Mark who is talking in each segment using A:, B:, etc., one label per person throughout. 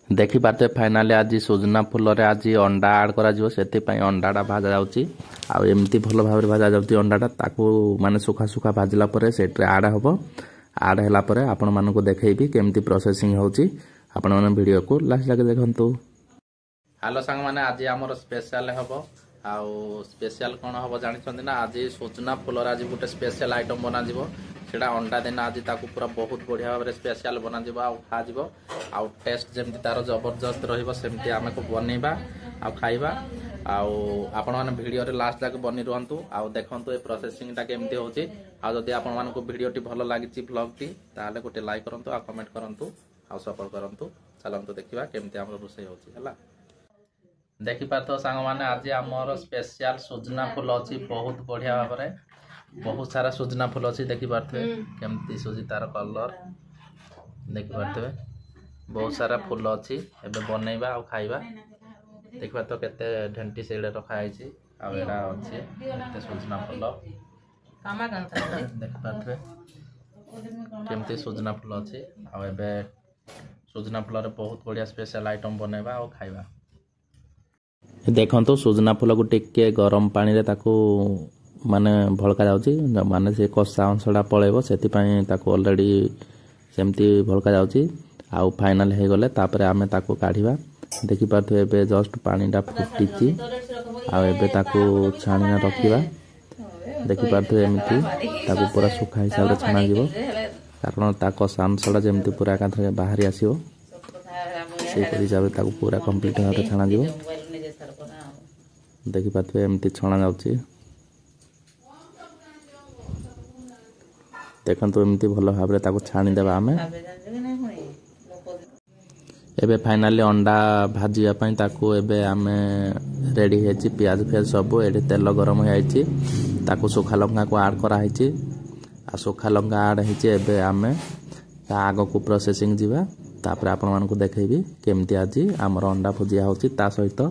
A: देखिपे finally आज Sujana full आज अंडा आड कर अंडाटा भाजा जामती भल भाव भाजा जाऊँगी अंडाटा माने सुखा सुखा भाजला से आड हम आड है आपण मानक देखी केमती प्रोसेसिंग होची आपण माने वीडियो को लास्ट लगे देखंतु। हेलो सांग माने आज आमर स्पेशल हम आउ स्पेशल कौन हम जानी ना आज सुजना फुलर आज गोटे स्पेशल आइटम बना सेटा अंडा देना आज ताकू पूरा बहुत बढ़िया भाव में स्पेशल बना खा आउ टेस्ट जमती तार जबरदस्त रही आम को बनइबा आ खाइबा आपण मैंने वीडियो रे लास्ट तक बनी रुहतु आउ देखंतु ए प्रोसेसिंग टा केमती होची आ जदी आपण मानको वीडियो टी भलो लागिची व्लॉग टी ताले गोटे लाइक करंतु आ कमेंट करंतु आ सपोर्ट करंतु चलंतु देखिबा केमती हमर रोसई होची हला। देखि पातो सांग माने आज हमर स्पेशल सुजना फूल अछि बहुत बढ़िया भाव में बहुत सारा सुजना फूल अच्छी देखी पारे केमती सुजी तार कलर देखी पारे बहुत सारा फूल अच्छी एबे बनइबा आ खाइबा देखा तो केते ढेंटी से रखाई आड़ा अच्छे सुजना फूल देखी पारे केमती सुजना फूल अच्छी आबे सुजना फूल बहुत बढ़िया स्पेशल आइटम बनइबा आ खाइबा। देखो सुजना फूल को टिके गरम पानी रे ताकू माने भड़का जाउची माने से कसा अंशटा पळेबो सेति पई ताको ऑलरेडी सेमती भड़का जाउची आउ फाइनल हे गले तापरे आमे ताको काढिबा देखि पाथु एबे जस्ट पानीटा फुटिची आ एबे ताको छाणीना रखिबा देखि पाथु एमती ताको पूरा सुखा हिसाब रे छाणा जिवो कारण ताको अंशटा जेमती पूरा काथरे बाहरी आसीबो से हिसाब रे ताको पूरा कंप्लीट भाबे छाणा जिवो देखि पाथु एमती छाणा जाउची देखो एमती भल भाव में छाणीदेवा आम एबे फाइनाली अंडा भाजापी एबे आम रेडी है पियाज फियाज सब ये तेल गरम हो सुखा लंका को आड कराई आ सुखा लंका आड होबे आम आग को प्रोसेसिंग जीवा तापर आपण मानक देखैबी केमती आज आमर अंडा भुजिया होची ता सहित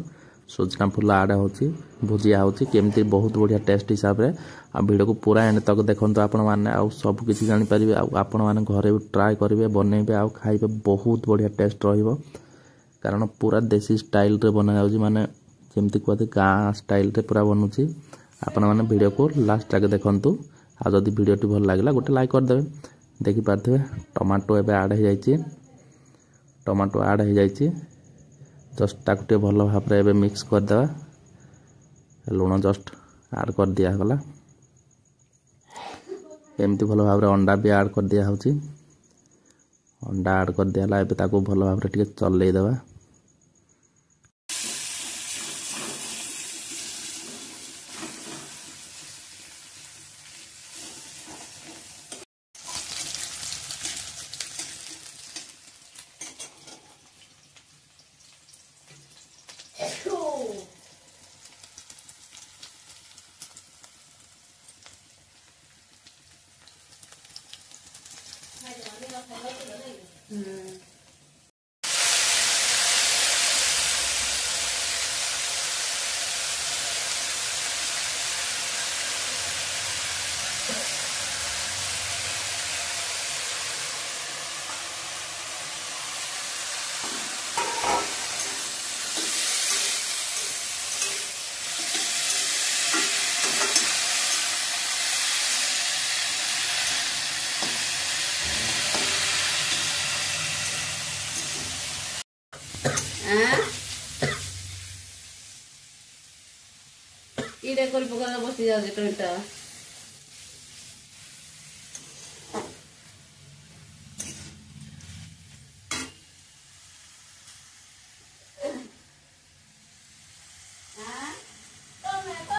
A: सुजना फूल आड होची भुजिया होची केमती बहुत बढ़िया टेस्ट हिसाब रे आ वीडियो को पूरा एंड तक देखंतु आपण माने आ सब किछि जानि परिबे आ आपण माने घरे ट्राई करिवे बनइबे आ खाइबे बहुत बढ़िया टेस्ट रहिबो कारण पूरा देसी स्टाइल रे बना जाउची माने जेमती कहते गाँ स्टाइल रे पूरा बनुची आपण माने वीडियो को लास्ट तक देखंतु आ जदी वीडियो टी भल लागला गोटे लाइक कर देबे देखि पाथबे टमाटो एबे ऐड हो जाईची टमाटो ऐड हो जाईची जस्ट ताकटे भल भाव में मिक्स कर देवा लुण जस्ट ऐड कर दिया गला एमती भल भाव में अंडा भी ऐड कर दिया होची अंडा ऐड कर दिया एबे ताको भल भाव में टिके चलई देवा
B: इडे कर पका बसी जाजे टोटा